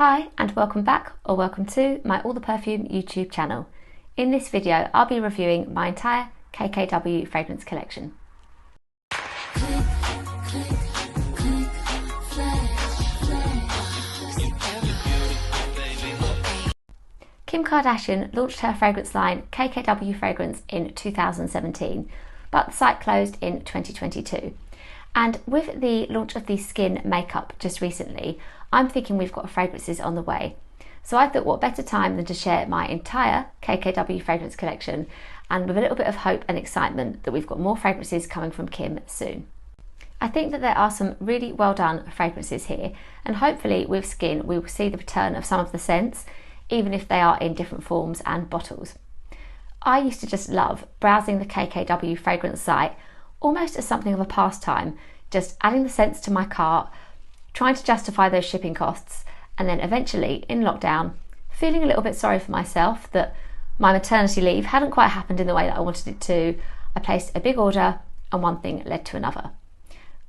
Hi and welcome back or welcome to my All the Perfume YouTube channel. In this video I'll be reviewing my entire KKW Fragrance Collection. Kim Kardashian launched her fragrance line KKW Fragrance in 2017, but the site closed in 2022. And with the launch of the skin makeup just recently, I'm thinking we've got fragrances on the way. So I thought what better time than to share my entire KKW fragrance collection, and with a little bit of hope and excitement that we've got more fragrances coming from Kim soon. I think that there are some really well done fragrances here, and hopefully with skin we will see the return of some of the scents, even if they are in different forms and bottles. I used to just love browsing the KKW fragrance site almost as something of a pastime, just adding the scents to my cart, trying to justify those shipping costs, and then eventually in lockdown feeling a little bit sorry for myself that my maternity leave hadn't quite happened in the way that I wanted it to. I placed a big order and one thing led to another.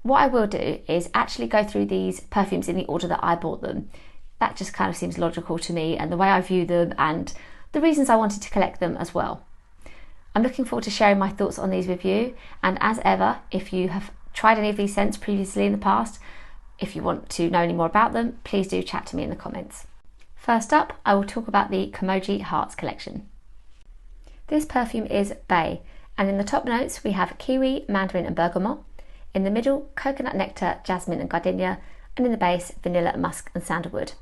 What I will do is actually go through these perfumes in the order that I bought them. That just kind of seems logical to me, and the way I view them and the reasons I wanted to collect them as well. I'm looking forward to sharing my thoughts on these with you, and as ever, if you have tried any of these scents previously in the past, if you want to know any more about them, please do chat to me in the comments. First up, I will talk about the Kimoji Hearts collection. This perfume is Bay, and in the top notes we have kiwi, mandarin and bergamot, in the middle coconut nectar, jasmine and gardenia, and in the base vanilla, musk and sandalwood.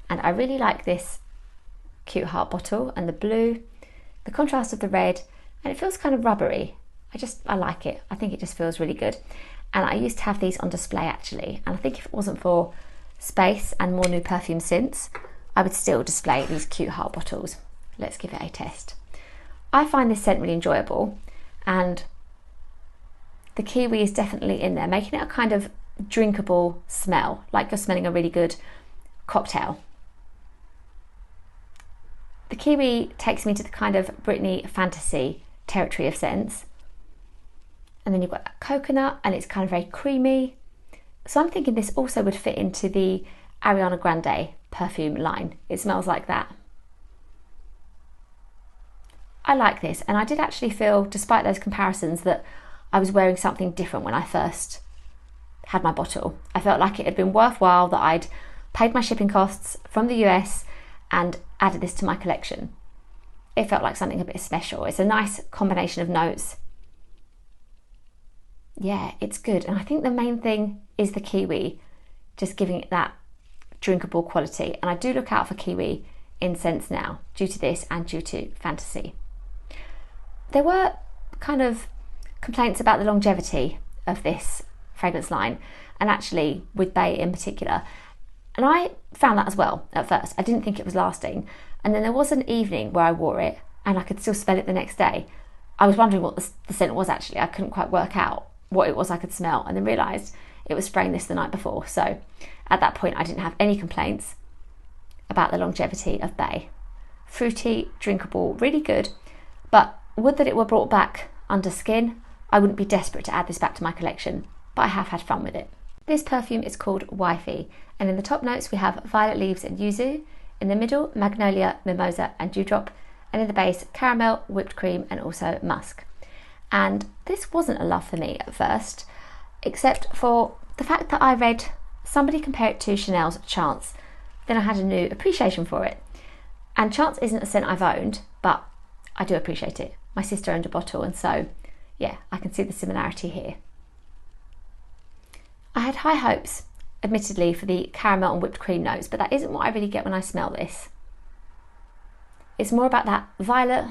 And I really like this cute heart bottle and the blue, the contrast of the red, and it feels kind of rubbery. I like it. I think it just feels really good. And I used to have these on display actually, and I think if it wasn't for space and more new perfume scents, I would still display these cute heart bottles. Let's give it a test. I find this scent really enjoyable, and the kiwi is definitely in there, making it a kind of drinkable smell, like you're smelling a really good cocktail. The kiwi takes me to the kind of Britney fantasy territory of scents. And then you've got that coconut, and it's kind of very creamy. So I'm thinking this also would fit into the Ariana Grande perfume line. It smells like that. I like this, and I did actually feel, despite those comparisons, that I was wearing something different when I first had my bottle. I felt like it had been worthwhile that I'd paid my shipping costs from the US and added this to my collection. It felt like something a bit special. It's a nice combination of notes. Yeah, it's good. And I think the main thing is the kiwi, just giving it that drinkable quality. And I do look out for kiwi in scents now, due to this and due to fantasy. There were kind of complaints about the longevity of this fragrance line, and actually with Bay in particular. And I found that as well at first. I didn't think it was lasting. And then there was an evening where I wore it and I could still smell it the next day. I was wondering what the scent was actually. I couldn't quite work out what it was I could smell, and then realised it was spraying this the night before. So at that point I didn't have any complaints about the longevity of Bay. Fruity, drinkable, really good, but would that it were brought back under skin. I wouldn't be desperate to add this back to my collection, but I have had fun with it. This perfume is called Wifey, and in the top notes we have violet leaves and yuzu, in the middle magnolia, mimosa and dewdrop, and in the base caramel, whipped cream and also musk. And this wasn't a love for me at first, except for the fact that I read somebody compare it to Chanel's Chance. Then I had a new appreciation for it. And Chance isn't a scent I've owned, but I do appreciate it. My sister owned a bottle, and so yeah, I can see the similarity here. I had high hopes, admittedly, for the caramel and whipped cream notes, but that isn't what I really get when I smell this. It's more about that violet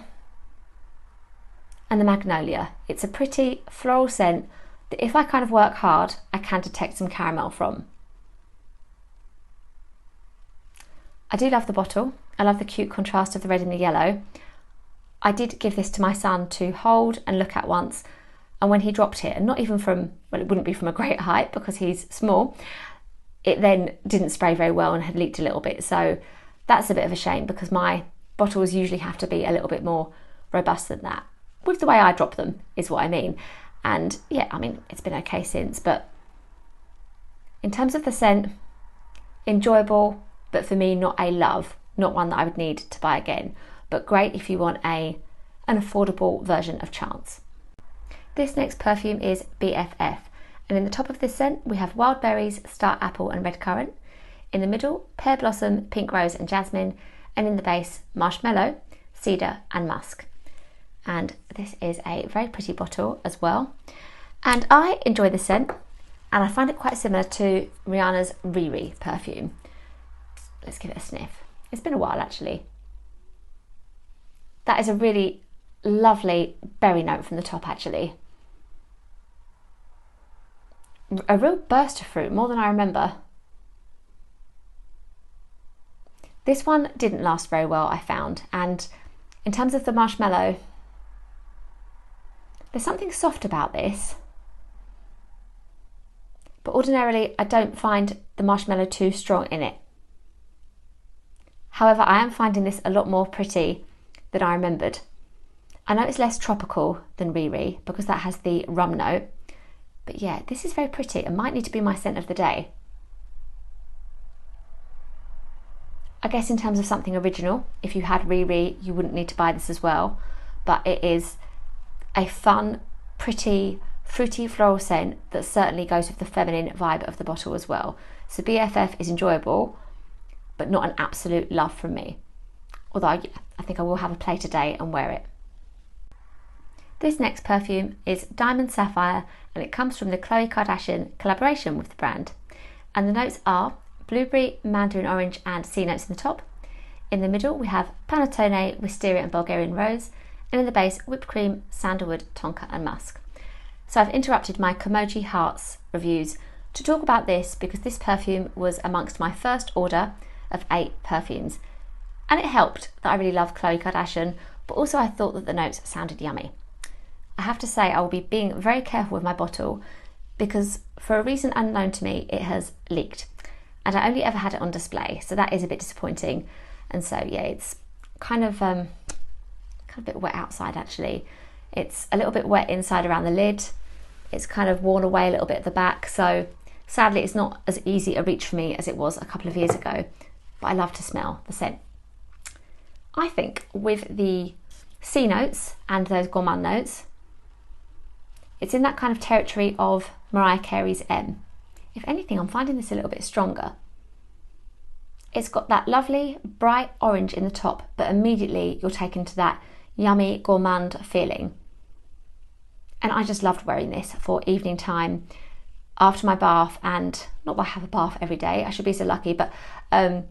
and the magnolia. It's a pretty floral scent that if I kind of work hard, I can detect some caramel from. I do love the bottle. I love the cute contrast of the red and the yellow. I did give this to my son to hold and look at once, and when he dropped it, and not even from, well, it wouldn't be from a great height because he's small, it then didn't spray very well and had leaked a little bit. So that's a bit of a shame, because my bottles usually have to be a little bit more robust than that. With the way I drop them is what I mean. And yeah, I mean, it's been okay since, but in terms of the scent, enjoyable, but for me not a love, not one that I would need to buy again, but great if you want an affordable version of Chance. This next perfume is BFF, and in the top of this scent we have wild berries, star apple and red currant. In the middle, pear blossom, pink rose and jasmine, and in the base, marshmallow, cedar and musk. And this is a very pretty bottle as well. And I enjoy this scent, and I find it quite similar to Rihanna's RiRi perfume. Let's give it a sniff. It's been a while actually. That is a really lovely berry note from the top actually. A real burst of fruit, more than I remember. This one didn't last very well, I found, and in terms of the marshmallow, there's something soft about this, but ordinarily I don't find the marshmallow too strong in it. However, I am finding this a lot more pretty than I remembered. I know it's less tropical than RiRi because that has the rum note, but yeah, this is very pretty. It might need to be my scent of the day. I guess in terms of something original, if you had RiRi, you wouldn't need to buy this as well, but it is a fun, pretty, fruity floral scent that certainly goes with the feminine vibe of the bottle as well. So BFF is enjoyable, but not an absolute love from me. Although yeah, I think I will have a play today and wear it. This next perfume is Diamond Sapphire, and it comes from the Khloe Kardashian collaboration with the brand. And the notes are blueberry, mandarin orange and sea notes in the top. In the middle we have panettone, wisteria and Bulgarian rose, and in the base whipped cream, sandalwood, tonka and musk. So I've interrupted my Kimoji Hearts reviews to talk about this because this perfume was amongst my first order of 8 perfumes, and it helped that I really love Khloe Kardashian, but also I thought that the notes sounded yummy. I have to say I will be being very careful with my bottle because for a reason unknown to me it has leaked, and I only ever had it on display, so that is a bit disappointing. And so yeah, it's kind of a bit wet outside actually. It's a little bit wet inside around the lid. It's kind of worn away a little bit at the back, so sadly it's not as easy a reach for me as it was a couple of years ago, but I love to smell the scent. I think with the C notes and those gourmand notes, it's in that kind of territory of Mariah Carey's M. If anything, I'm finding this a little bit stronger. It's got that lovely bright orange in the top, but immediately you're taken to that yummy gourmand feeling. And I just loved wearing this for evening time after my bath, and not that I have a bath every day, I should be so lucky, but a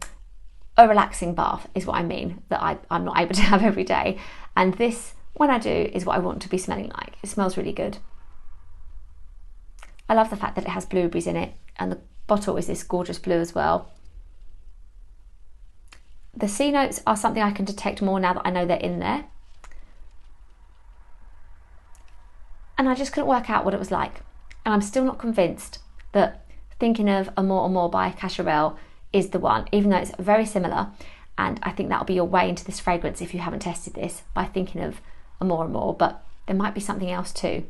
relaxing bath is what I mean, that I'm not able to have every day. And this, when I do, is what I want to be smelling like. It smells really good. I love the fact that it has blueberries in it, and the bottle is this gorgeous blue as well. The C notes are something I can detect more now that I know they're in there. And I just couldn't work out what it was like. And I'm still not convinced that thinking of Amor by Cacharel is the one, even though it's very similar. And I think that'll be your way into this fragrance if you haven't tested this, by thinking of Amor, but there might be something else too.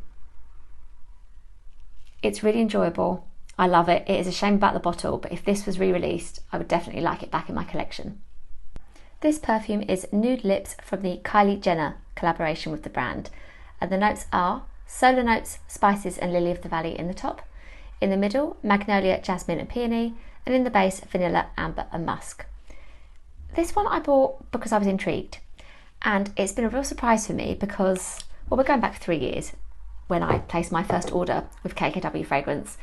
It's really enjoyable. I love it. It is a shame about the bottle, but if this was re-released, I would definitely like it back in my collection. This perfume is Nude Lips from the Kylie Jenner collaboration with the brand. And the notes are solar notes, spices and lily of the valley in the top. In the middle, magnolia, jasmine and peony. And in the base, vanilla, amber and musk. This one I bought because I was intrigued. And it's been a real surprise for me because, well, we're going back 3 years when I placed my first order with KKW Fragrance,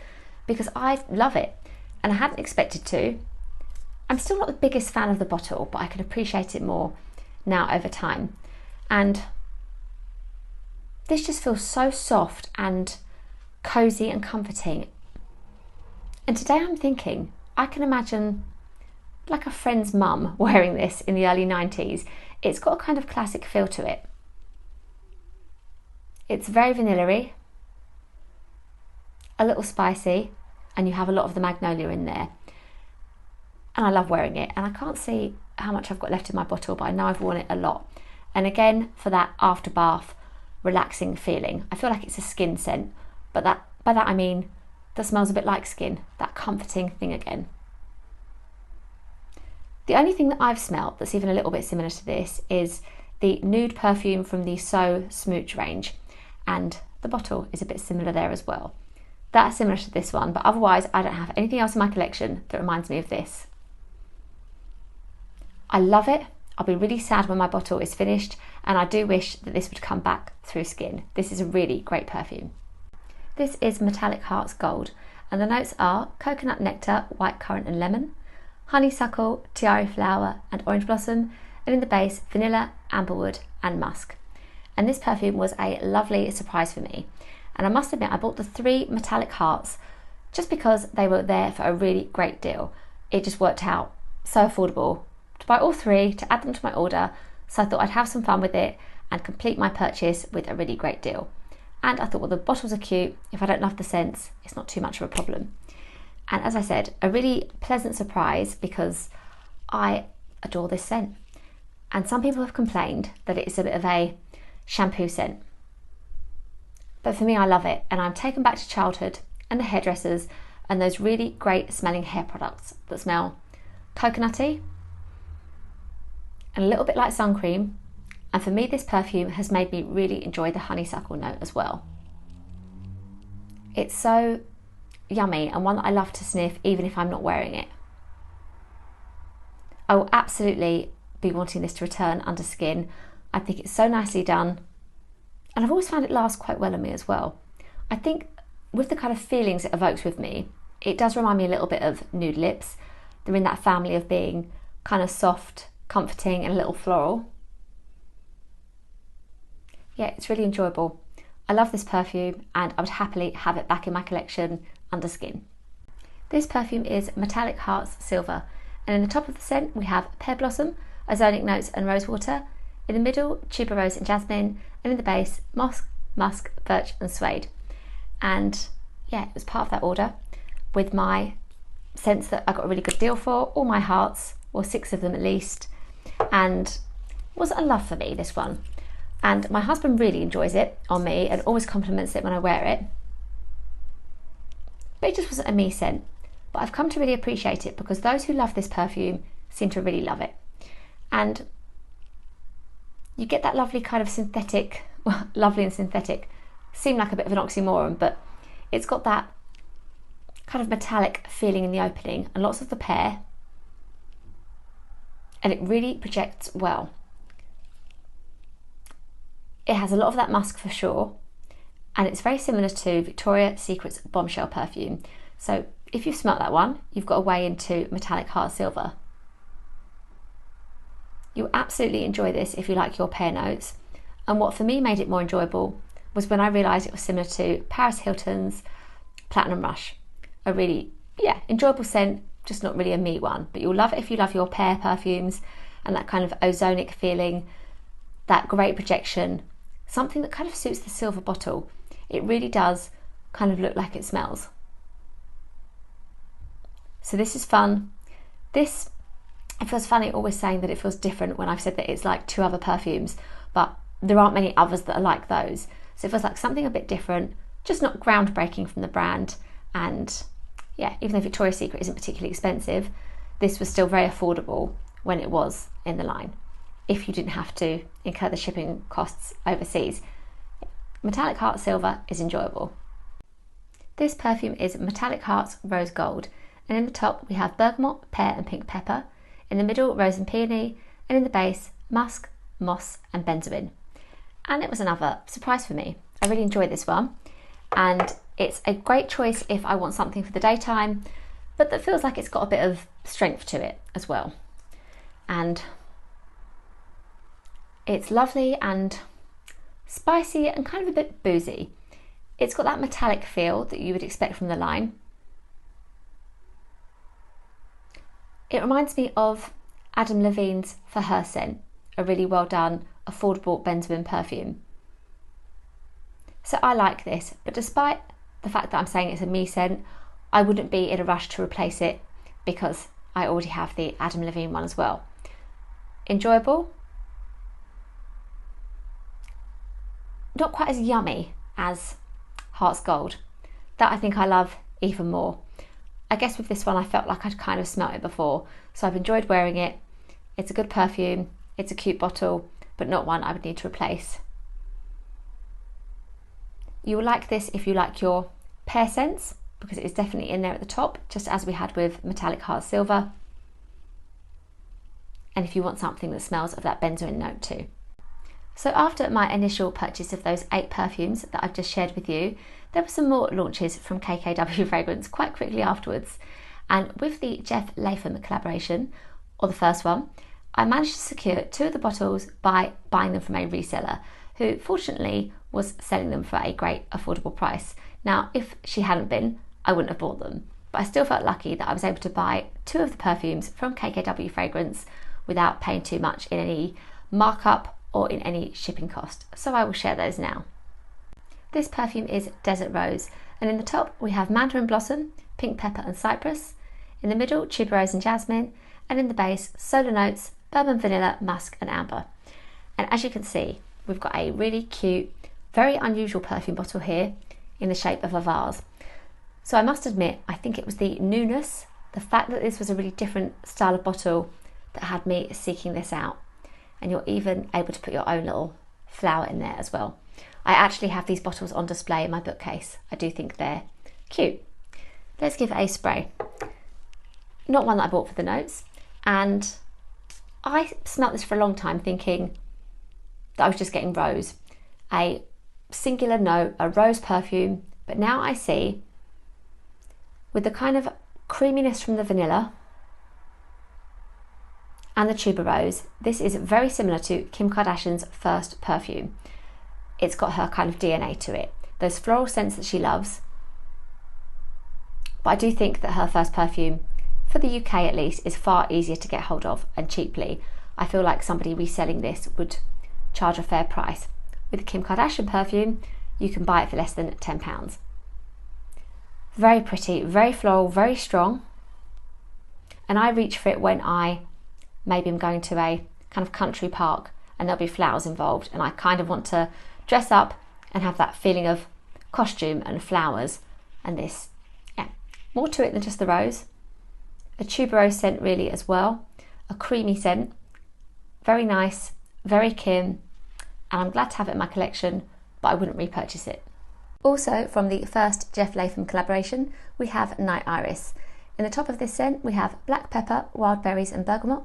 because I love it and I hadn't expected to. I'm still not the biggest fan of the bottle, but I can appreciate it more now over time. And this just feels so soft and cozy and comforting. And today I'm thinking, I can imagine like a friend's mum wearing this in the early 90s. It's got a kind of classic feel to it. It's very vanilla-y, a little spicy, and you have a lot of the magnolia in there. And I love wearing it, and I can't see how much I've got left in my bottle, but I know I've worn it a lot. And again, for that after bath relaxing feeling. I feel like it's a skin scent, but by that I mean that smells a bit like skin, that comforting thing again. The only thing that I've smelt that's even a little bit similar to this is the nude perfume from the Smooch range, and the bottle is a bit similar there as well. That's similar to this one, but otherwise I don't have anything else in my collection that reminds me of this. I love it. I'll be really sad when my bottle is finished, and I do wish that this would come back through skin. This is a really great perfume. This is Metallic Hearts Gold, and the notes are coconut nectar, white currant and lemon, honeysuckle, tiare flower and orange blossom, and in the base vanilla, amberwood and musk. And this perfume was a lovely surprise for me, and I must admit I bought the 3 metallic hearts just because they were there for a really great deal. It just worked out so affordable to buy all 3, to add them to my order, so I thought I'd have some fun with it and complete my purchase with a really great deal. And I thought, well, the bottles are cute. If I don't love the scents, it's not too much of a problem. And as I said, a really pleasant surprise because I adore this scent. And some people have complained that it's a bit of a shampoo scent. But for me, I love it. And I'm taken back to childhood and the hairdressers and those really great smelling hair products that smell coconutty and a little bit like sun cream. And for me, this perfume has made me really enjoy the honeysuckle note as well. It's so yummy and one that I love to sniff even if I'm not wearing it. I will absolutely be wanting this to return under skin. I think it's so nicely done, and I've always found it lasts quite well on me as well. I think with the kind of feelings it evokes with me, it does remind me a little bit of Nude Lips. They're in that family of being kind of soft, comforting and a little floral. Yeah, it's really enjoyable. I love this perfume and I would happily have it back in my collection under skin. This perfume is Metallic Hearts Silver, and in the top of the scent we have pear blossom, ozonic notes and rosewater. In the middle, tuberose and jasmine, and in the base, moss, musk, birch and suede. And yeah, it was part of that order with my scents that I got a really good deal for, all my hearts, or 6 of them at least, and it was a love for me, this one. And my husband really enjoys it on me and always compliments it when I wear it. But it just wasn't a me scent. But I've come to really appreciate it because those who love this perfume seem to really love it. And you get that lovely kind of synthetic, well, lovely and synthetic, seem like a bit of an oxymoron, but it's got that kind of metallic feeling in the opening and lots of the pear, and it really projects well. It has a lot of that musk for sure, and it's very similar to Victoria's Secret's Bombshell perfume. So if you've smelt that one, you've got a way into Metallic Heart Silver. You'll absolutely enjoy this if you like your pear notes. And what for me made it more enjoyable was when I realised it was similar to Paris Hilton's Platinum Rush. A really, enjoyable scent, just not really a me one. But you'll love it if you love your pear perfumes and that kind of ozonic feeling, that great projection, something that kind of suits the silver bottle. It really does kind of look like it smells. So this is fun. It feels funny always saying that it feels different when I've said that it's like 2 other perfumes, but there aren't many others that are like those. So it feels like something a bit different, just not groundbreaking from the brand. And yeah, even though Victoria's Secret isn't particularly expensive, this was still very affordable when it was in the line, if you didn't have to incur the shipping costs overseas. Metallic Heart Silver is enjoyable. This perfume is Metallic Hearts Rose Gold, and in the top we have bergamot, pear and pink pepper. In the middle, rose and peony, and in the base, musk, moss and benzoin. And it was another surprise for me. I really enjoyed this one, and it's a great choice if I want something for the daytime, but that feels like it's got a bit of strength to it as well. And it's lovely and spicy and kind of a bit boozy. It's got that metallic feel that you would expect from the line. It reminds me of Adam Levine's For Her scent, a really well done, affordable benzoin perfume. So I like this, but despite the fact that I'm saying it's a me scent, I wouldn't be in a rush to replace it because I already have the Adam Levine one as well. Enjoyable. Not quite as yummy as Hearts Gold. That I think I love even more. I guess with this one I felt like I'd kind of smelt it before, so I've enjoyed wearing it. It's a good perfume, it's a cute bottle, but not one I would need to replace. You will like this if you like your pear scents, because it is definitely in there at the top, just as we had with Metallic Hard Silver. And if you want something that smells of that benzoin note too. So after my initial purchase of those 8 perfumes that I've just shared with you, there were some more launches from KKW Fragrance quite quickly afterwards. And with the Jeff Latham collaboration, or the first one, I managed to secure 2 of the bottles by buying them from a reseller, who fortunately was selling them for a great affordable price. Now, if she hadn't been, I wouldn't have bought them, but I still felt lucky that I was able to buy 2 of the perfumes from KKW Fragrance without paying too much in any markup or in any shipping cost, so I will share those now. This perfume is Desert Rose, and in the top we have Mandarin Blossom, Pink Pepper and Cypress, in the middle Tuberose and Jasmine, and in the base Solar Notes, Bourbon Vanilla, Musk and Amber. And as you can see, we've got a really cute, very unusual perfume bottle here in the shape of a vase. So I must admit, I think it was the newness, the fact that this was a really different style of bottle that had me seeking this out. And you're even able to put your own little flower in there as well. I actually have these bottles on display in my bookcase. I do think they're cute. Let's give it a spray. Not one that I bought for the notes, and I smelled this for a long time thinking that I was just getting rose, a singular note, a rose perfume, but now I see, with the kind of creaminess from the vanilla and the tuberose, this is very similar to Kim Kardashian's first perfume. It's got her kind of DNA to it, those floral scents that she loves. But I do think that her first perfume, for the UK at least, is far easier to get hold of and cheaply. I feel like somebody reselling this would charge a fair price. With the Kim Kardashian perfume, you can buy it for less than £10. Very pretty, very floral, very strong. And I reach for it when I maybe I'm going to a kind of country park and there'll be flowers involved, and I kind of want to dress up and have that feeling of costume and flowers. And this, yeah, more to it than just the rose. A tuberose scent really as well, a creamy scent, very nice, very Kim, and I'm glad to have it in my collection, but I wouldn't repurchase it. Also from the first Jeff Latham collaboration, we have Night Iris. In the top of this scent we have black pepper, wild berries and bergamot.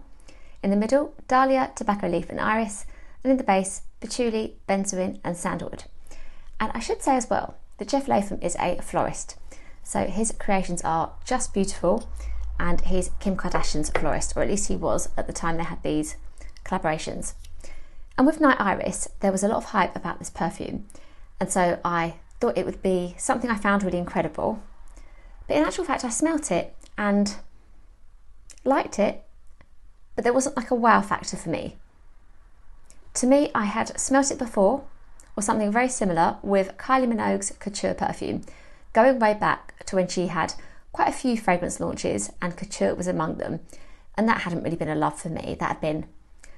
In the middle, dahlia, tobacco leaf and iris, and in the base, patchouli, benzoin and sandalwood. And I should say as well that Jeff Latham is a florist, so his creations are just beautiful, and he's Kim Kardashian's florist, or at least he was at the time they had these collaborations. And with Night Iris, there was a lot of hype about this perfume, and so I thought it would be something I found really incredible. But in actual fact, I smelt it and liked it, but there wasn't like a wow factor for me. To me, I had smelt it before, or something very similar, with Kylie Minogue's Couture perfume, going way back to when she had quite a few fragrance launches and Couture was among them, and that hadn't really been a love for me. That had been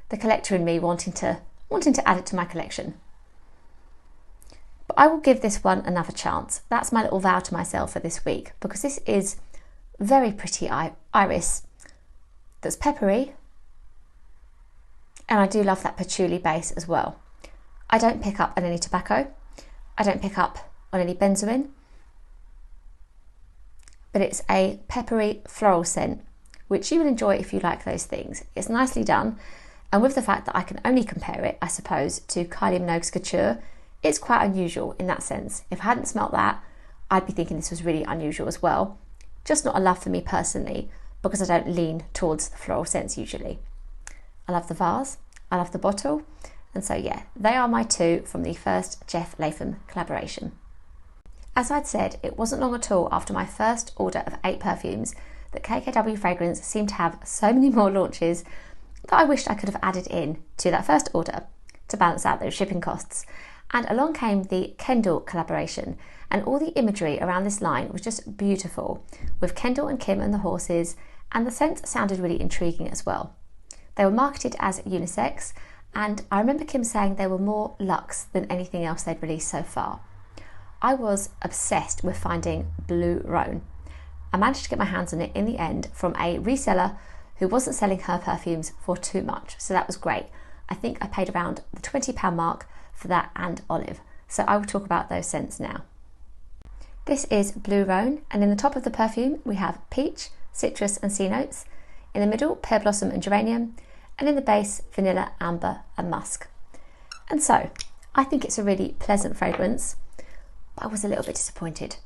the collector in me wanting to add it to my collection. But I will give this one another chance. That's my little vow to myself for this week, because this is very pretty iris that's peppery, and I do love that patchouli base as well. I don't pick up on any tobacco, I don't pick up on any benzoin, but it's a peppery floral scent, which you will enjoy if you like those things. It's nicely done, and with the fact that I can only compare it, I suppose, to Kylie Minogue's Couture, it's quite unusual in that sense. If I hadn't smelt that, I'd be thinking this was really unusual as well. Just not a love for me personally, because I don't lean towards the floral scents usually. I love the vase, I love the bottle, and so yeah, they are my 2 from the first Jeff Latham collaboration. As I'd said, it wasn't long at all after my first order of 8 perfumes that KKW Fragrance seemed to have so many more launches that I wished I could have added in to that first order to balance out those shipping costs. And along came the Kendall collaboration, and all the imagery around this line was just beautiful, with Kendall and Kim and the horses, and the scents sounded really intriguing as well. They were marketed as unisex, and I remember Kim saying they were more luxe than anything else they'd released so far. I was obsessed with finding Blue Roan. I managed to get my hands on it in the end from a reseller who wasn't selling her perfumes for too much, so that was great. I think I paid around the £20 mark for that and Olive, so I will talk about those scents now. This is Blue Roan, and in the top of the perfume we have peach, citrus and sea notes, in the middle pear blossom and geranium, and in the base vanilla, amber and musk. And so I think it's a really pleasant fragrance, but I was a little bit disappointed.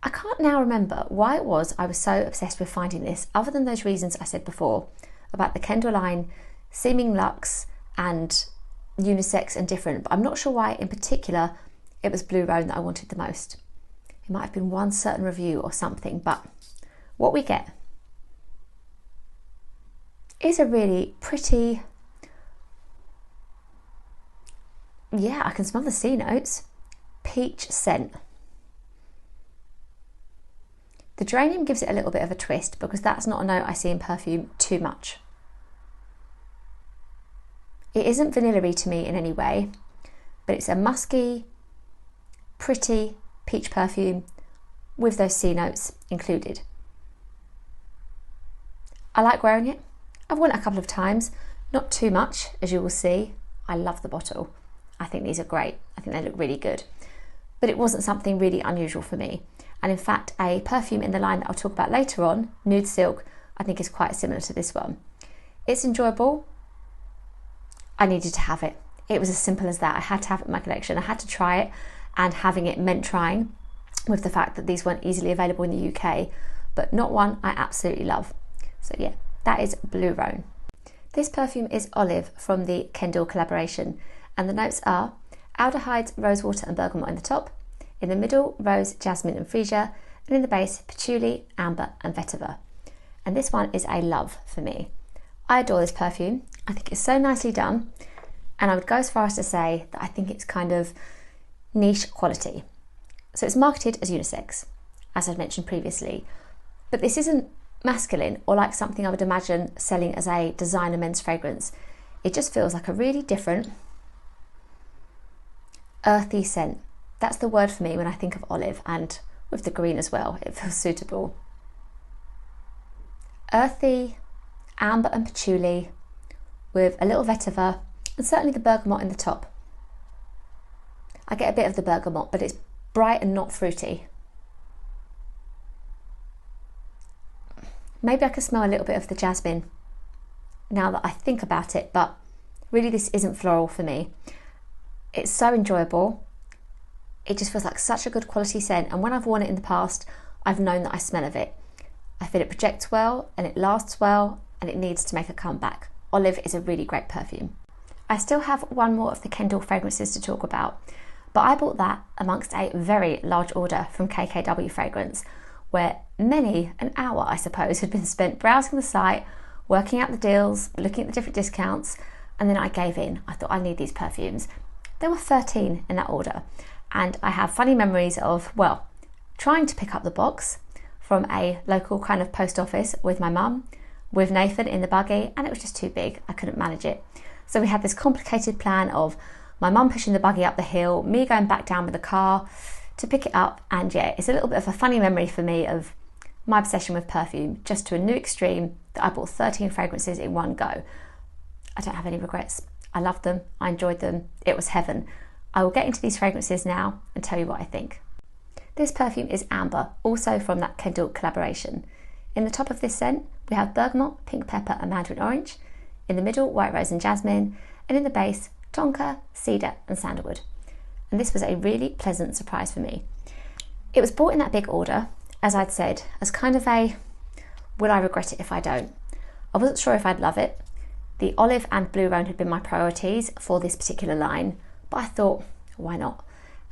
I can't now remember why it was I was so obsessed with finding this, other than those reasons I said before about the Kendall line seeming luxe and unisex and different, but I'm not sure why in particular it was Blue Roan that I wanted the most. It might have been one certain review or something, but what we get is a really pretty, yeah, I can smell the sea notes, peach scent. The geranium gives it a little bit of a twist because that's not a note I see in perfume too much. It isn't vanilla-y to me in any way, but it's a musky, pretty peach perfume with those sea notes included. I like wearing it. I've worn it a couple of times, not too much, as you will see. I love the bottle. I think these are great. I think they look really good. But it wasn't something really unusual for me. And in fact, a perfume in the line that I'll talk about later on, Nude Silk, I think is quite similar to this one. It's enjoyable. I needed to have it. It was as simple as that. I had to have it in my collection. I had to try it, and having it meant trying, with the fact that these weren't easily available in the UK, but not one I absolutely love. So yeah, that is Blue Roan. This perfume is Olive from the Kendall collaboration, and the notes are aldehydes, rosewater and bergamot in the top, in the middle rose, jasmine and freesia, and in the base patchouli, amber and vetiver. And this one is a love for me. I adore this perfume. I think it's so nicely done, and I would go as far as to say that I think it's kind of niche quality. So it's marketed as unisex, as I've mentioned previously, but this isn't masculine or like something I would imagine selling as a designer men's fragrance. It just feels like a really different, earthy scent. That's the word for me when I think of Olive, and with the green as well, it feels suitable. Earthy, amber and patchouli with a little vetiver and certainly the bergamot in the top. I get a bit of the bergamot, but it's bright and not fruity. Maybe I can smell a little bit of the jasmine now that I think about it, but really this isn't floral for me. It's so enjoyable. It just feels like such a good quality scent, and when I've worn it in the past, I've known that I smell of it. I feel it projects well and it lasts well, and it needs to make a comeback. Olive is a really great perfume. I still have one more of the Kendall fragrances to talk about, but I bought that amongst a very large order from KKW Fragrance, where many an hour, I suppose, had been spent browsing the site, working out the deals, looking at the different discounts, and then I gave in. I thought I need these perfumes. There were 13 in that order, and I have funny memories of, well, trying to pick up the box from a local kind of post office with my mum, with Nathan in the buggy, and it was just too big. I couldn't manage it. So we had this complicated plan of my mum pushing the buggy up the hill, me going back down with the car to pick it up, and yeah, it's a little bit of a funny memory for me of my obsession with perfume, just to a new extreme that I bought 13 fragrances in one go. I don't have any regrets. I loved them, I enjoyed them, it was heaven. I will get into these fragrances now and tell you what I think. This perfume is Amber, also from that Kendall collaboration. In the top of this scent, we have bergamot, pink pepper and mandarin orange. In the middle, white rose and jasmine. And in the base, tonka, cedar and sandalwood. And this was a really pleasant surprise for me. It was bought in that big order, as I'd said, as kind of a, will I regret it if I don't? I wasn't sure if I'd love it. The Olive and Blue Roan had been my priorities for this particular line, but I thought, why not?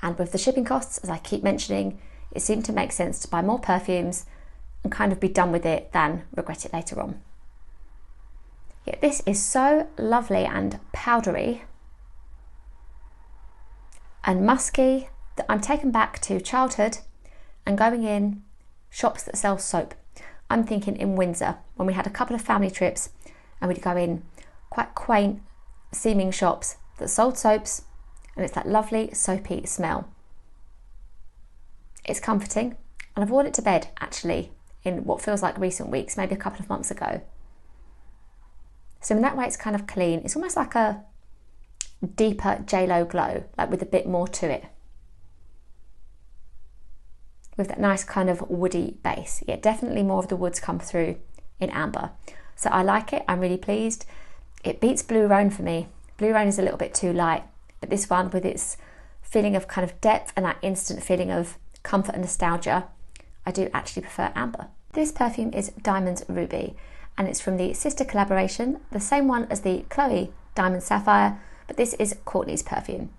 And with the shipping costs, as I keep mentioning, it seemed to make sense to buy more perfumes and kind of be done with it than regret it later on. Yeah, this is so lovely and powdery and musky that I'm taken back to childhood and going in shops that sell soap. I'm thinking in Windsor, when we had a couple of family trips and we'd go in quite quaint seeming shops that sold soaps, and it's that lovely soapy smell. It's comforting, And I've worn it to bed actually in what feels like recent weeks, maybe a couple of months ago. So in that way it's kind of clean. It's almost like a deeper JLo glow, like with a bit more to it. With that nice kind of woody base. Yeah, definitely more of the woods come through in amber. So I like it, I'm really pleased. It beats Blue Roan for me. Blue Roan is a little bit too light, but this one with its feeling of kind of depth and that instant feeling of comfort and nostalgia, I do actually prefer amber. This perfume is Diamonds Ruby, and it's from the sister collaboration, the same one as the Chloe Diamond Sapphire, but this is Courtney's perfume.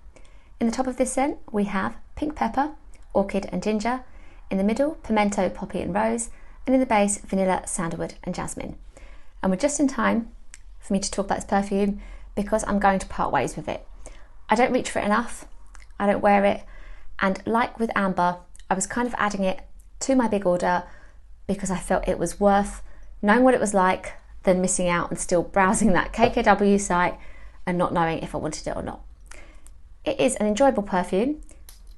In the top of this scent, we have pink pepper, orchid and ginger. In the middle, pimento, poppy and rose. And in the base, vanilla, sandalwood and jasmine. And we're just in time for me to talk about this perfume because I'm going to part ways with it. I don't reach for it enough. I don't wear it. And like with amber, I was kind of adding it to my big order because I felt it was worth knowing what it was like than missing out and still browsing that KKW site and not knowing if I wanted it or not. It is an enjoyable perfume.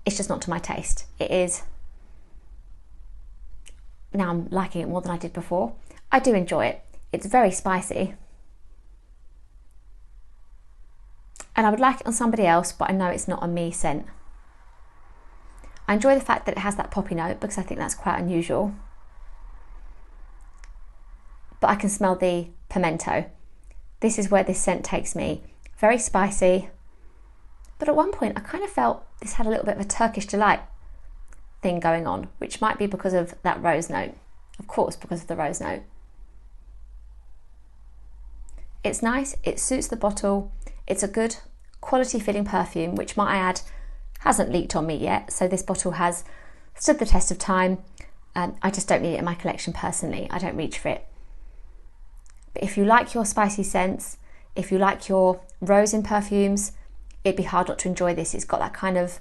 It's just not to my taste. It is, now I'm liking it more than I did before. I do enjoy it. It's very spicy. And I would like it on somebody else, but I know it's not a me scent. I enjoy the fact that it has that poppy note because I think that's quite unusual. But I can smell the pimento. This is where this scent takes me. Very spicy. But at one point I kind of felt this had a little bit of a Turkish delight thing going on, which might be because of that rose note. Of course, because of the rose note. It's nice, it suits the bottle. It's a good quality feeling perfume, which might I add hasn't leaked on me yet, so this bottle has stood the test of time. I just don't need it in my collection personally. I don't reach for it. But if you like your spicy scents, if you like your rose in perfumes, it'd be hard not to enjoy this. It's got that kind of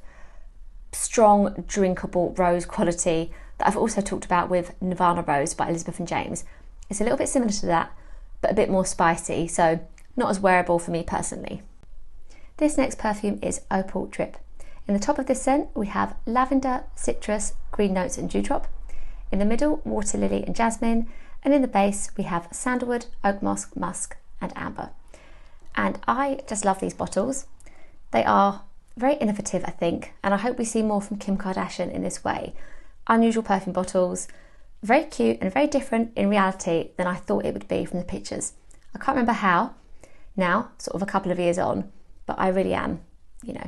strong, drinkable rose quality that I've also talked about with Nirvana Rose by Elizabeth and James. It's a little bit similar to that, but a bit more spicy, so not as wearable for me personally. This next perfume is Opal Drip. In the top of this scent, we have lavender, citrus, green notes and dewdrop. In the middle, water lily and jasmine. And in the base, we have sandalwood, oak moss, musk and amber. And I just love these bottles. They are very innovative, I think, and I hope we see more from Kim Kardashian in this way. Unusual perfume bottles, very cute and very different in reality than I thought it would be from the pictures. I can't remember how now, sort of a couple of years on, but I really am,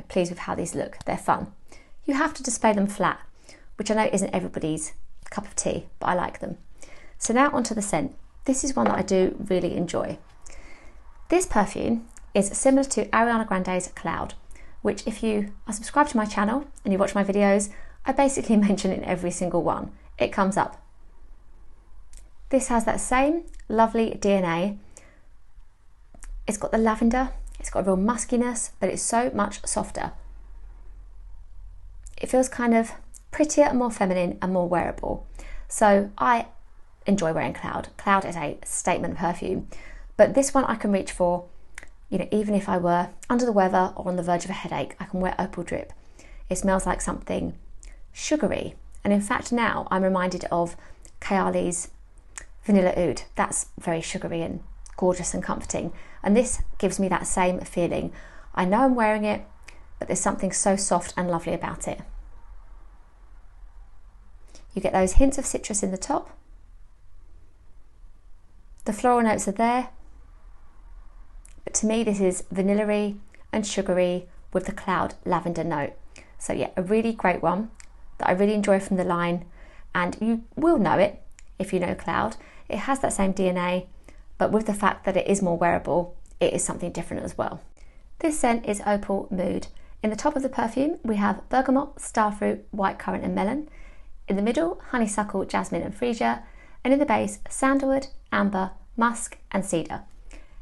pleased with how these look. They're fun. You have to display them flat, which I know isn't everybody's cup of tea, but I like them. So now onto the scent. This is one that I do really enjoy. This perfume is similar to Ariana Grande's Cloud, which if you are subscribed to my channel and you watch my videos, I basically mention in every single one. It comes up. This has that same lovely DNA. It's got the lavender, it's got a real muskiness, but it's so much softer. It feels kind of prettier and more feminine and more wearable. So I enjoy wearing Cloud. Cloud is a statement perfume, but this one I can reach for, even if I were under the weather or on the verge of a headache, I can wear Opal Drip. It smells like something sugary. And in fact now I'm reminded of Kayali's Vanilla Oud. That's very sugary and gorgeous and comforting. And this gives me that same feeling. I know I'm wearing it, but there's something so soft and lovely about it. You get those hints of citrus in the top. The floral notes are there. But to me, this is vanilla-y and sugary with the Cloud lavender note. So yeah, a really great one that I really enjoy from the line. And you will know it if you know Cloud. It has that same DNA, but with the fact that it is more wearable, it is something different as well. This scent is Opal Mood. In the top of the perfume, we have bergamot, starfruit, white currant and melon. In the middle, honeysuckle, jasmine and freesia. And in the base, sandalwood, amber, musk and cedar.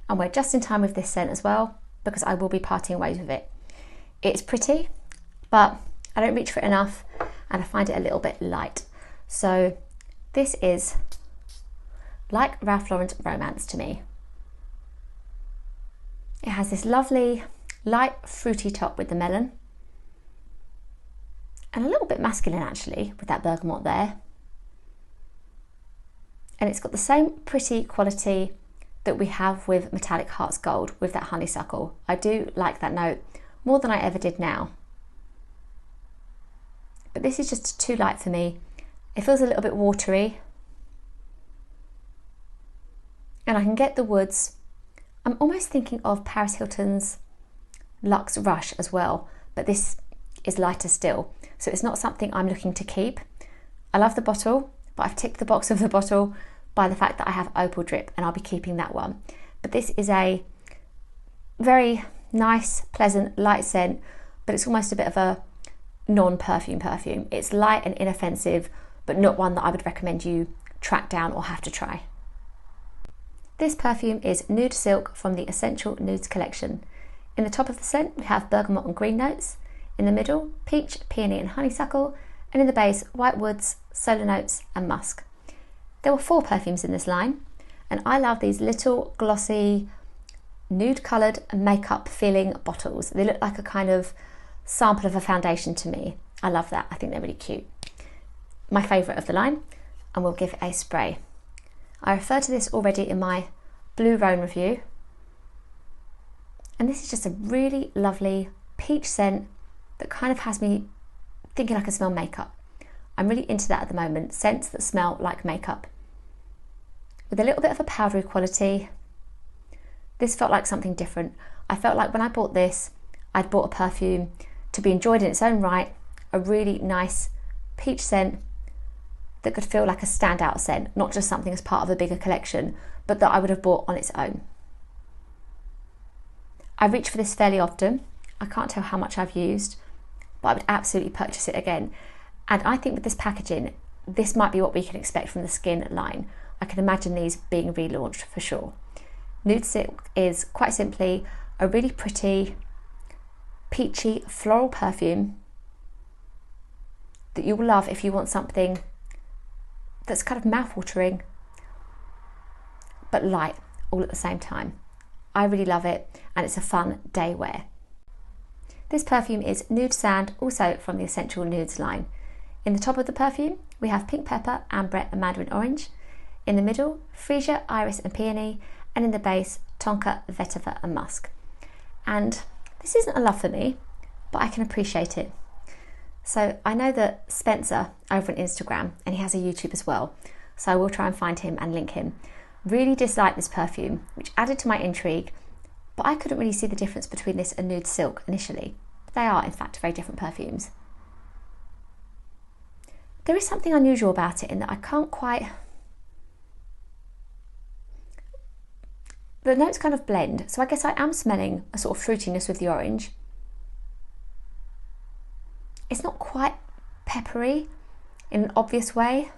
And we're just in time with this scent as well, because I will be parting ways with it. It's pretty, but I don't reach for it enough and I find it a little bit light. So this is like Ralph Lauren's Romance to me. It has this lovely light fruity top with the melon and a little bit masculine actually with that bergamot there. And it's got the same pretty quality that we have with Metallic Hearts Gold with that honeysuckle. I do like that note more than I ever did now. But this is just too light for me. It feels a little bit watery. And I can get the woods. I'm almost thinking of Paris Hilton's Luxe Rush as well, but this is lighter still. So it's not something I'm looking to keep. I love the bottle, but I've ticked the box of the bottle by the fact that I have Opal Drip, and I'll be keeping that one. But this is a very nice, pleasant, light scent, but it's almost a bit of a non-perfume perfume. It's light and inoffensive, but not one that I would recommend you track down or have to try. This perfume is Nude Silk from the Essential Nudes collection. In the top of the scent, we have bergamot and green notes. In the middle, peach, peony and honeysuckle. And in the base, white woods, solar notes and musk. There were 4 perfumes in this line, and I love these little glossy, nude coloured makeup feeling bottles. They look like a kind of sample of a foundation to me. I love that. I think they're really cute. My favourite of the line, and we'll give it a spray. I referred to this already in my blue Roan review, and this is just a really lovely peach scent that kind of has me thinking I can smell makeup. I'm really into that at the moment, scents that smell like makeup. With a little bit of a powdery quality. This felt like something different. I felt like when I bought this, I'd bought a perfume to be enjoyed in its own right, a really nice peach scent that could feel like a standout scent, not just something as part of a bigger collection, but that I would have bought on its own. I reach for this fairly often. I can't tell how much I've used, but I would absolutely purchase it again. And I think with this packaging, this might be what we can expect from the Skin line. I can imagine these being relaunched for sure. Nude Silk is quite simply a really pretty, peachy, floral perfume that you will love if you want something that's kind of mouthwatering, but light all at the same time. I really love it, and it's a fun day wear. This perfume is Nude Sand, also from the Essential Nudes line. In the top of the perfume, we have pink pepper, amber and mandarin orange. In the middle, freesia, iris and peony. And in the base, tonka, vetiver and musk. And this isn't a love for me, but I can appreciate it. So I know that Spencer over on Instagram, and he has a YouTube as well, so I will try and find him and link him, really disliked this perfume, which added to my intrigue, but I couldn't really see the difference between this and Nude Silk initially. They are, in fact, very different perfumes. There is something unusual about it in that I can't quite... The notes kind of blend, so I guess I am smelling a sort of fruitiness with the orange. It's not quite peppery in an obvious way.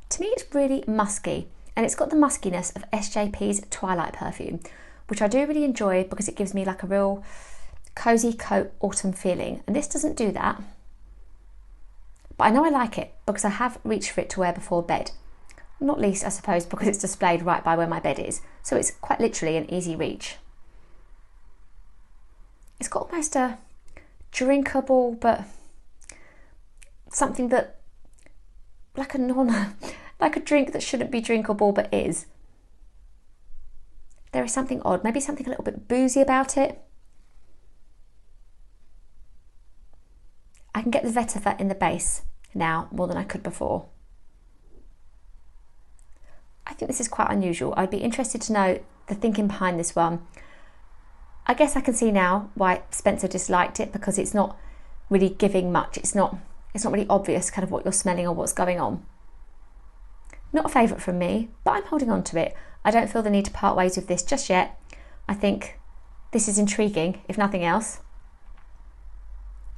To me, it's really musky, and it's got the muskiness of SJP's Twilight perfume, which I do really enjoy because it gives me like a real cozy coat autumn feeling, and this doesn't do that. But I know I like it because I have reached for it to wear before bed. Not least, I suppose, because it's displayed right by where my bed is, so it's quite literally an easy reach. It's got almost a drinkable, but something that, like a drink that shouldn't be drinkable but is. There is something odd, maybe something a little bit boozy about it. I can get the vetiver in the base now more than I could before. I think this is quite unusual. I'd be interested to know the thinking behind this one. I guess I can see now why Spencer disliked it, because it's not really giving much. It's not really obvious kind of what you're smelling or what's going on. Not a favourite from me, but I'm holding on to it. I don't feel the need to part ways with this just yet. I think this is intriguing, if nothing else.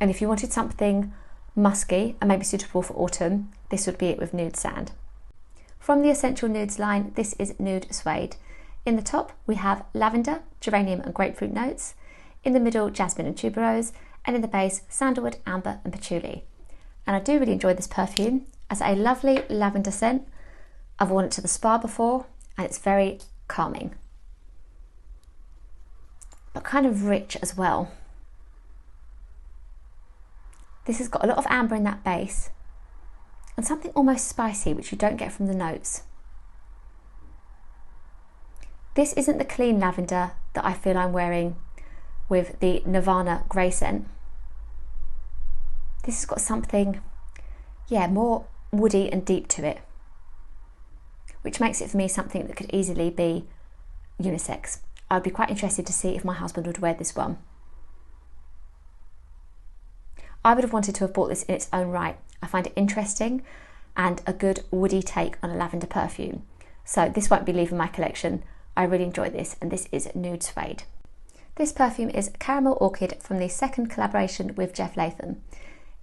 And if you wanted something musky and maybe suitable for autumn, this would be it with Nude Sand. From the Essential Nudes line, this is Nude Suede. In the top, we have lavender, geranium and grapefruit notes. In the middle, jasmine and tuberose. And in the base, sandalwood, amber and patchouli. And I do really enjoy this perfume as a lovely lavender scent. I've worn it to the spa before, and it's very calming, but kind of rich as well. This has got a lot of amber in that base, and something almost spicy, which you don't get from the notes. This isn't the clean lavender that I feel I'm wearing with the Nirvana grey scent. This has got something, yeah, more woody and deep to it, which makes it for me something that could easily be unisex. I'd be quite interested to see if my husband would wear this one. I would have wanted to have bought this in its own right. I find it interesting and a good woody take on a lavender perfume. So this won't be leaving my collection. I really enjoy this, and this is Nude Suede. This perfume is Caramel Orchid from the second collaboration with Jeff Latham.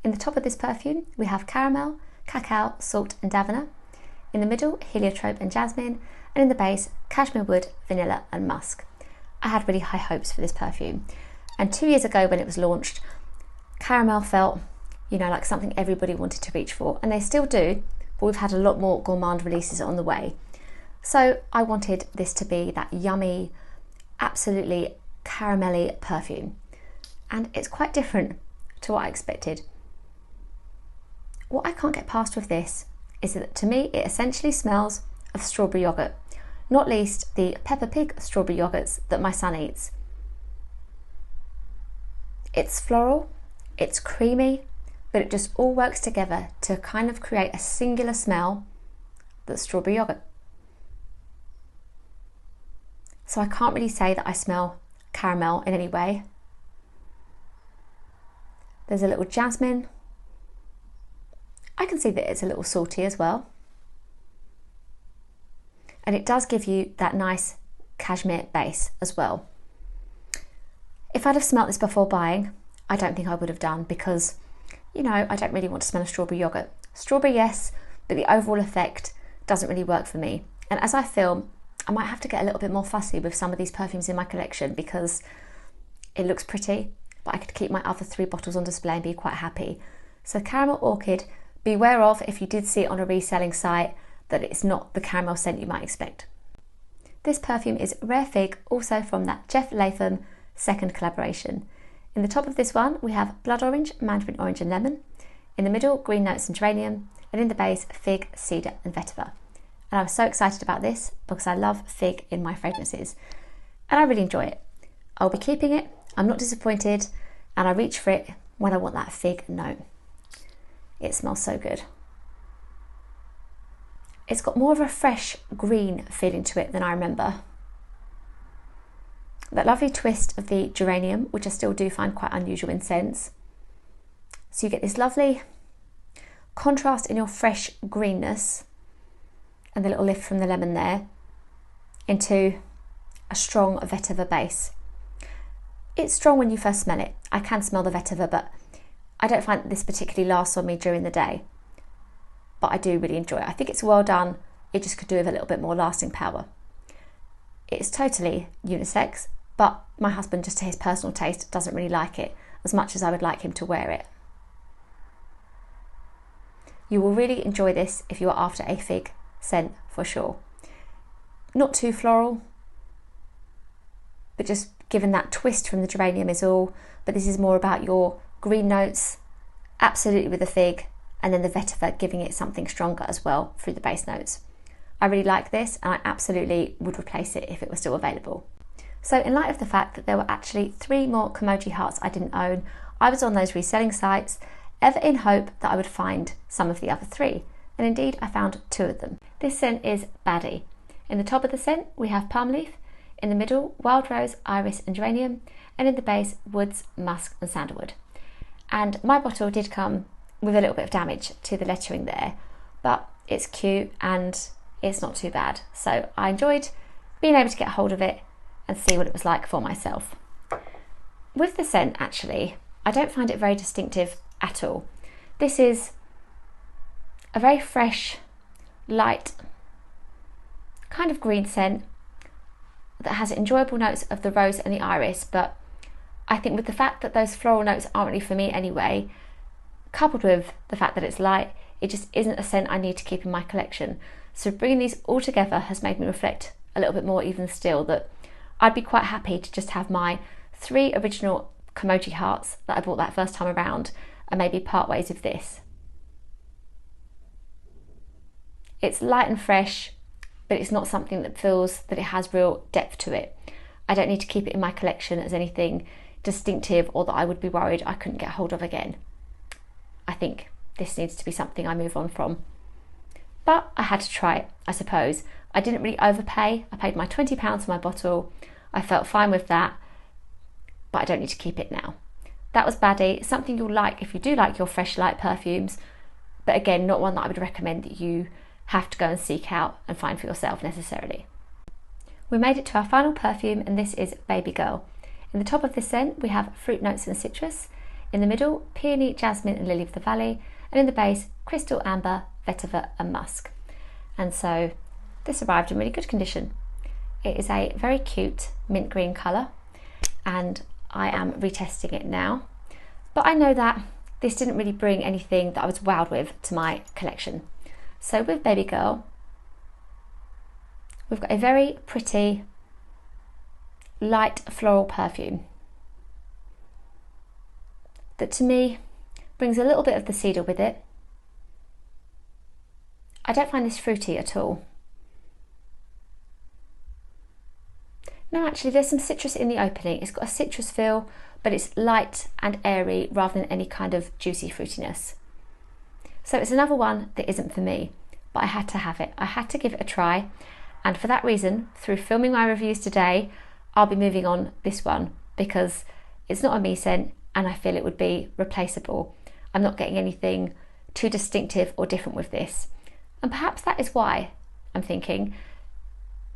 In the top of this perfume, we have caramel, cacao, salt and davina. In the middle, heliotrope and jasmine, and in the base, cashmere wood, vanilla and musk. I had really high hopes for this perfume, and 2 years ago when it was launched, caramel felt, you know, like something everybody wanted to reach for, and they still do, but we've had a lot more gourmand releases on the way. So I wanted this to be that yummy, absolutely caramelly perfume, and it's quite different to what I expected. What I can't get past with this is that to me it essentially smells of strawberry yoghurt, not least the Peppa Pig strawberry yoghurts that my son eats. It's floral, it's creamy, but it just all works together to kind of create a singular smell that's strawberry yoghurt. So I can't really say that I smell caramel in any way. There's a little jasmine. I can see that it's a little salty as well. And it does give you that nice cashmere base as well. If I'd have smelt this before buying, I don't think I would have done, because, you know, I don't really want to smell a strawberry yoghurt. Strawberry, yes, but the overall effect doesn't really work for me. And as I film, I might have to get a little bit more fussy with some of these perfumes in my collection, because it looks pretty, but I could keep my other 3 bottles on display and be quite happy. So Caramel Orchid, beware of, if you did see it on a reselling site, that it's not the caramel scent you might expect. This perfume is Rare Fig, also from that Jeff Latham second collaboration. In the top of this one, we have blood orange, mandarin orange and lemon. In the middle, green notes and geranium. And in the base, fig, cedar and vetiver. And I was so excited about this because I love fig in my fragrances. And I really enjoy it. I'll be keeping it, I'm not disappointed, and I reach for it when I want that fig note. It smells so good. It's got more of a fresh green feeling to it than I remember. That lovely twist of the geranium, which I still do find quite unusual in scents. So you get this lovely contrast in your fresh greenness and the little lift from the lemon there into a strong vetiver base. It's strong when you first smell it. I can smell the vetiver, but I don't find that this particularly lasts on me during the day. But I do really enjoy it. I think it's well done. It just could do with a little bit more lasting power. It's totally unisex, but my husband, just to his personal taste, doesn't really like it as much as I would like him to wear it. You will really enjoy this if you are after a fig scent for sure. Not too floral, but just given that twist from the geranium is all, but this is more about your green notes, absolutely with the fig, and then the vetiver giving it something stronger as well through the base notes. I really like this, and I absolutely would replace it if it was still available. So in light of the fact that there were actually 3 more Kimoji hearts I didn't own, I was on those reselling sites, ever in hope that I would find some of the other 3. And indeed, I found 2 of them. This scent is Baddie. In the top of the scent, we have palm leaf. In the middle, wild rose, iris and geranium. And in the base, woods, musk and sandalwood. And my bottle did come with a little bit of damage to the lettering there, but it's cute and it's not too bad. So I enjoyed being able to get hold of it and see what it was like for myself. With the scent, actually, I don't find it very distinctive at all. This is a very fresh, light, kind of green scent that has enjoyable notes of the rose and the iris, but I think with the fact that those floral notes aren't really for me anyway, coupled with the fact that it's light, it just isn't a scent I need to keep in my collection. So bringing these all together has made me reflect a little bit more even still that I'd be quite happy to just have my 3 original Kimoji hearts that I bought that first time around and maybe part ways with this. It's light and fresh, but it's not something that feels that it has real depth to it. I don't need to keep it in my collection as anything distinctive or that I would be worried I couldn't get hold of again. I think this needs to be something I move on from. But I had to try it, I suppose. I didn't really overpay. I paid my £20 for my bottle. I felt fine with that, but I don't need to keep it now. That was Baddie, something you'll like if you do like your fresh light perfumes, but again, not one that I would recommend that you have to go and seek out and find for yourself necessarily. We made it to our final perfume, and this is Baby Girl. In the top of this scent, we have fruit notes and citrus. In the middle, peony, jasmine and lily of the valley. And in the base, crystal, amber, vetiver and musk. And so this arrived in really good condition. It is a very cute mint green colour, and I am retesting it now. But I know that this didn't really bring anything that I was wowed with to my collection. So with Baby Girl, we've got a very pretty light floral perfume that to me brings a little bit of the cedar with it. I don't find this fruity at all. No, actually there's some citrus in the opening. It's got a citrus feel, but it's light and airy rather than any kind of juicy fruitiness. So it's another one that isn't for me, but I had to have it. I had to give it a try. And for that reason, through filming my reviews today, I'll be moving on this one because it's not a me scent and I feel it would be replaceable. I'm not getting anything too distinctive or different with this. And perhaps that is why I'm thinking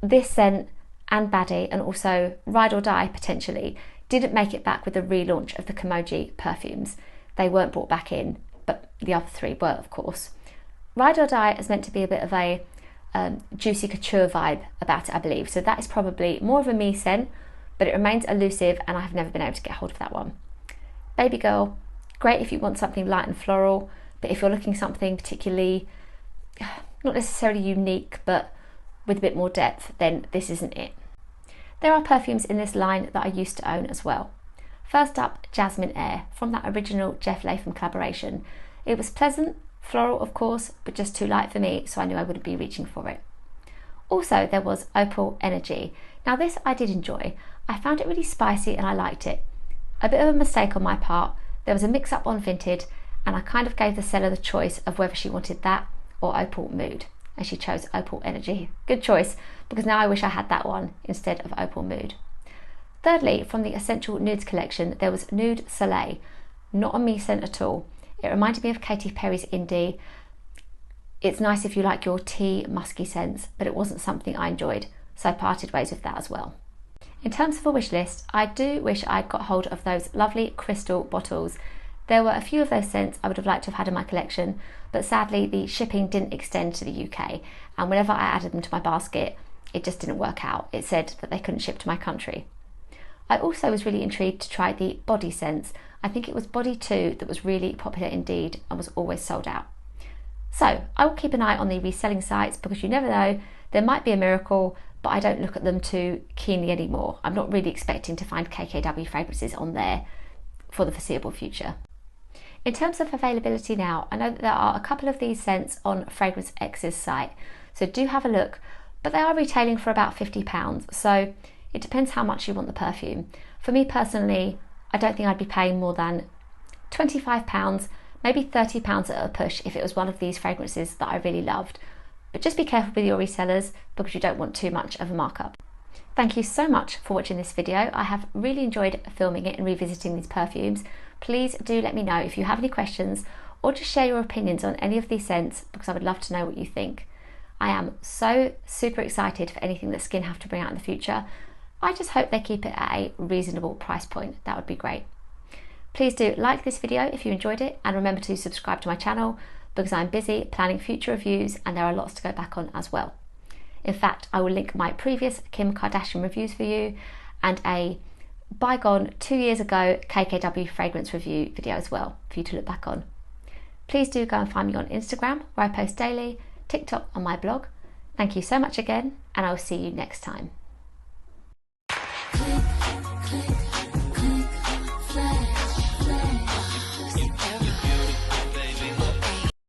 this scent and Baddie, and also Ride or Die potentially, didn't make it back with the relaunch of the KKW perfumes. They weren't brought back in, but the other three were, of course. Ride or Die is meant to be a bit of a juicy couture vibe about it, I believe. So that is probably more of a me scent, but it remains elusive and I have never been able to get hold of that one. Baby Girl, great if you want something light and floral, but if you're looking something particularly, not necessarily unique, but with a bit more depth, then this isn't it. There are perfumes in this line that I used to own as well. First up, Jasmine Air, from that original Jeff Latham collaboration. It was pleasant, floral of course, but just too light for me, so I knew I wouldn't be reaching for it. Also, there was Opal Energy. Now this I did enjoy. I found it really spicy and I liked it. A bit of a mistake on my part. There was a mix-up on Vinted, and I kind of gave the seller the choice of whether she wanted that or Opal Mood, and she chose Opal Energy. Good choice, because now I wish I had that one instead of Opal Mood. Thirdly, from the Essential Nudes collection, there was Nude Soleil. Not a me scent at all. It reminded me of Katy Perry's Indie. It's nice if you like your tea musky scents, but it wasn't something I enjoyed, so I parted ways with that as well. In terms of a wish list, I do wish I'd got hold of those lovely crystal bottles. There were a few of those scents I would have liked to have had in my collection, but sadly the shipping didn't extend to the UK, and whenever I added them to my basket, it just didn't work out. It said that they couldn't ship to my country. I also was really intrigued to try the body scents. I think it was Body 2 that was really popular indeed and was always sold out. So I will keep an eye on the reselling sites because you never know, there might be a miracle, but I don't look at them too keenly anymore. I'm not really expecting to find KKW fragrances on there for the foreseeable future. In terms of availability now, I know that there are a couple of these scents on Fragrance X's site, so do have a look, but they are retailing for about £50, so it depends how much you want the perfume. For me personally, I don't think I'd be paying more than £25, maybe £30 at a push if it was one of these fragrances that I really loved. But just be careful with your resellers because you don't want too much of a markup. Thank you so much for watching this video. I have really enjoyed filming it and revisiting these perfumes. Please do let me know if you have any questions or just share your opinions on any of these scents because I would love to know what you think. I am so super excited for anything that Skin have to bring out in the future. I just hope they keep it at a reasonable price point. That would be great. Please do like this video if you enjoyed it, and remember to subscribe to my channel because I'm busy planning future reviews and there are lots to go back on as well. In fact, I will link my previous Kim Kardashian reviews for you and a bygone 2 years ago KKW fragrance review video as well for you to look back on. Please do go and find me on Instagram where I post daily, TikTok on my blog. Thank you so much again, and I will see you next time.